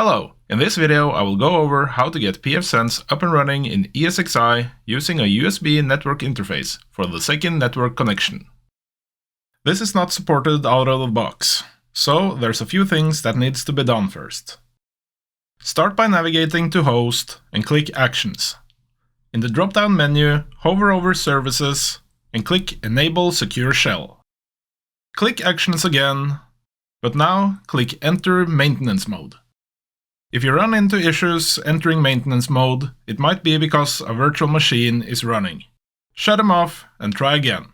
Hello! In this video I will go over how to get pfSense up and running in ESXi using a USB network interface for the second network connection. This is not supported out of the box, so there's a few things that needs to be done first. Start by navigating to Host and click Actions. In the drop-down menu, hover over Services and click Enable Secure Shell. Click Actions again, but now click Enter Maintenance Mode. If you run into issues entering maintenance mode, it might be because a virtual machine is running. Shut them off and try again.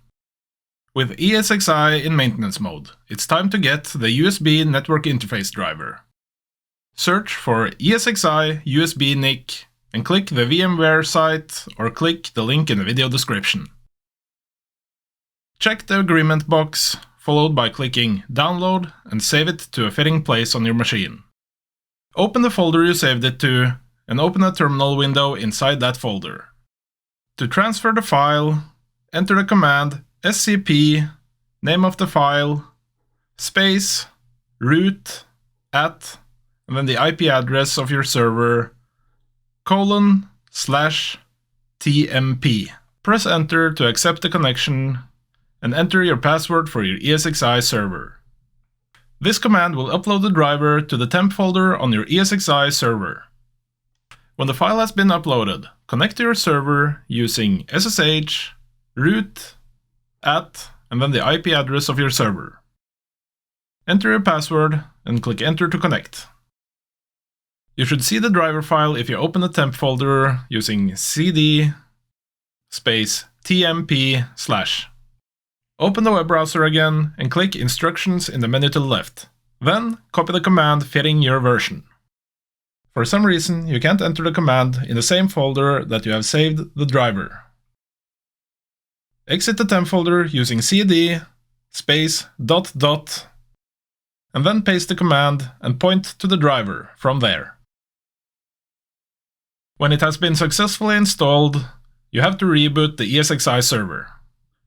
With ESXi in maintenance mode, it's time to get the USB network interface driver. Search for ESXi USB NIC and click the VMware site or click the link in the video description. Check the agreement box, followed by clicking Download and save it to a fitting place on your machine. Open the folder you saved it to, and open a terminal window inside that folder. To transfer the file, enter the command scp, name of the file, space, root, @ and then the IP address of your server, :/tmp. Press enter to accept the connection, and enter your password for your ESXi server. This command will upload the driver to the temp folder on your ESXi server. When the file has been uploaded, connect to your server using SSH, root, @ and then the IP address of your server. Enter your password and click Enter to connect. You should see the driver file if you open the temp folder using cd /tmp/. Open the web browser again and click Instructions in the menu to the left. Then copy the command fitting your version. For some reason, you can't enter the command in the same folder that you have saved the driver. Exit the temp folder using cd /..., and then paste the command and point to the driver from there. When it has been successfully installed, you have to reboot the ESXi server.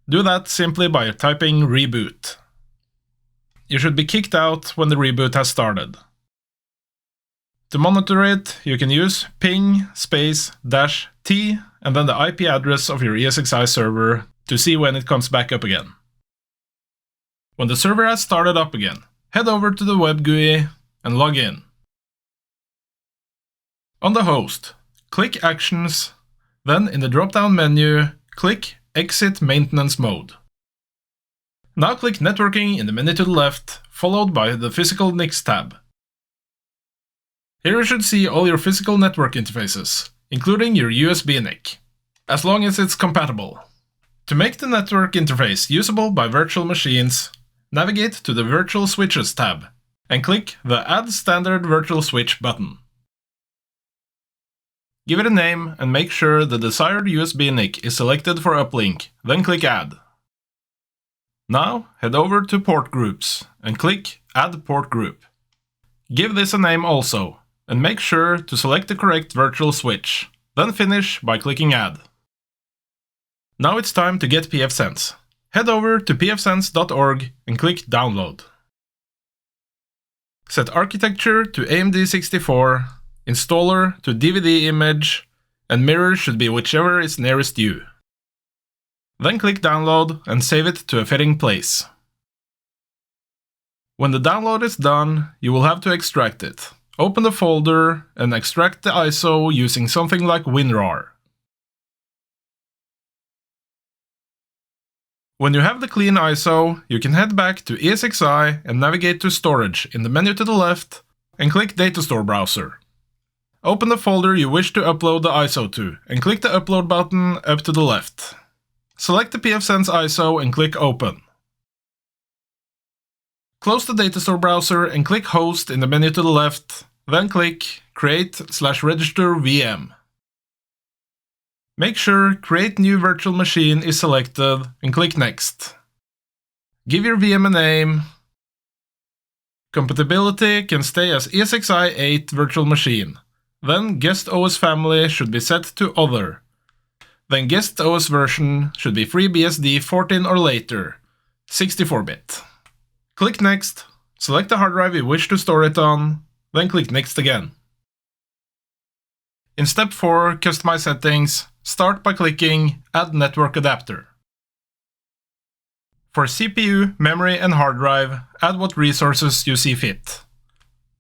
Do that simply by typing reboot. You should be kicked out when the reboot has started. To monitor it, you can use ping /t and then the IP address of your ESXi server to see when it comes back up again. When the server has started up again, head over to the web GUI and log in. On the host, click Actions, then in the drop-down menu, click Exit Maintenance Mode. Now click Networking in the menu to the left, followed by the Physical NICs tab. Here you should see all your physical network interfaces, including your USB NIC, as long as it's compatible. To make the network interface usable by virtual machines, navigate to the Virtual Switches tab and click the Add Standard Virtual Switch button. Give it a name and make sure the desired USB NIC is selected for uplink, then click Add. Now head over to Port Groups and click Add Port Group. Give this a name also, and make sure to select the correct virtual switch, then finish by clicking Add. Now it's time to get pfSense. Head over to pfSense.org and click Download. Set architecture to AMD 64, installer to DVD image, and mirror should be whichever is nearest you. Then click Download and save it to a fitting place. When the download is done, you will have to extract it. Open the folder and extract the ISO using something like WinRAR. When you have the clean ISO, you can head back to ESXi and navigate to Storage in the menu to the left and click Data Store Browser. Open the folder you wish to upload the ISO to and click the Upload button up to the left. Select the pfSense ISO and click Open. Close the Data Store browser and click Host in the menu to the left, then click Create/Register VM. Make sure Create New Virtual Machine is selected and click Next. Give your VM a name. Compatibility can stay as ESXi 8 Virtual Machine. Then Guest OS family should be set to Other. Then Guest OS version should be FreeBSD 14 or later, 64-bit. Click Next, select the hard drive you wish to store it on, then click Next again. In step 4, Customize Settings, start by clicking Add Network Adapter. For CPU, memory and hard drive, add what resources you see fit.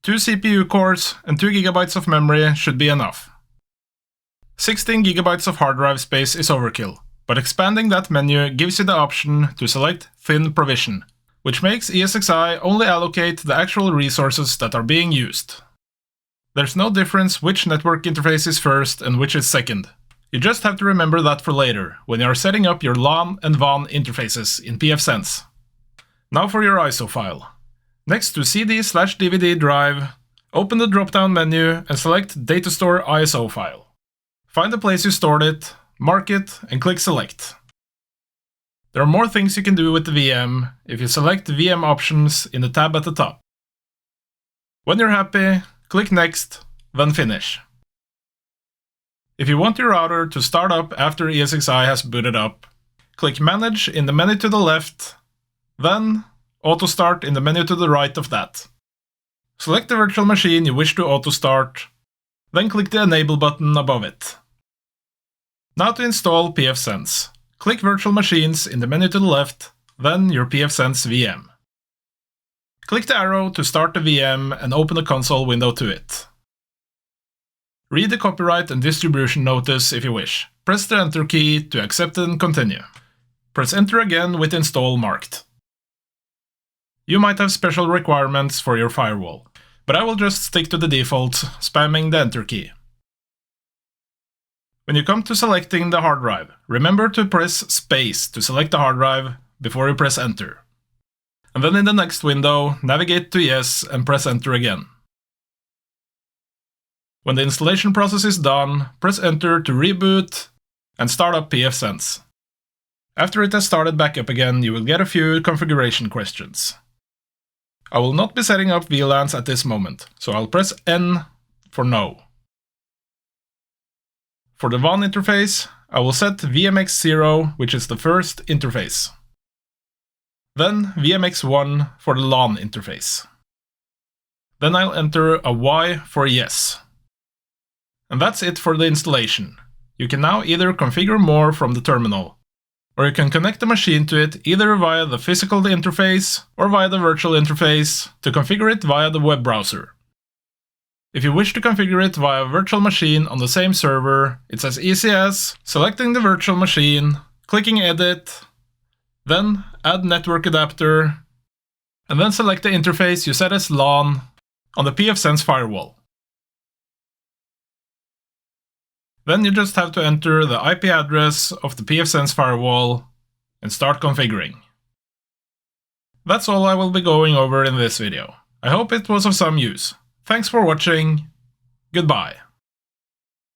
2 CPU cores and 2 GB of memory should be enough. 16 GB of hard drive space is overkill, but expanding that menu gives you the option to select Thin Provision, which makes ESXi only allocate the actual resources that are being used. There's no difference which network interface is first and which is second. You just have to remember that for later, when you are setting up your LAN and WAN interfaces in pfSense. Now for your ISO file. Next to CD/DVD drive, open the drop-down menu and select Data Store ISO file. Find the place you stored it, mark it, and click Select. There are more things you can do with the VM if you select VM options in the tab at the top. When you're happy, click Next, then Finish. If you want your router to start up after ESXi has booted up, click Manage in the menu to the left, then Auto Start in the menu to the right of that. Select the virtual machine you wish to auto start, then click the Enable button above it. Now to install pfSense. Click Virtual Machines in the menu to the left, then your pfSense VM. Click the arrow to start the VM and open the console window to it. Read the copyright and distribution notice if you wish. Press the Enter key to accept and continue. Press Enter again with Install marked. You might have special requirements for your firewall, but I will just stick to the default, spamming the Enter key. When you come to selecting the hard drive, remember to press Space to select the hard drive before you press Enter. And then in the next window, navigate to Yes and press Enter again. When the installation process is done, press Enter to reboot and start up pfSense. After it has started back up again, you will get a few configuration questions. I will not be setting up VLANs at this moment, so I'll press N for No. For the WAN interface, I will set VMX0, which is the first interface. Then VMX1 for the LAN interface. Then I'll enter a Y for Yes. And that's it for the installation. You can now either configure more from the terminal, or you can connect the machine to it either via the physical interface or via the virtual interface to configure it via the web browser. If you wish to configure it via a virtual machine on the same server, it's as easy as selecting the virtual machine, clicking Edit, then Add Network Adapter, and then select the interface you set as LAN on the pfSense firewall. Then you just have to enter the IP address of the pfSense firewall and start configuring. That's all I will be going over in this video. I hope it was of some use. Thanks for watching. Goodbye.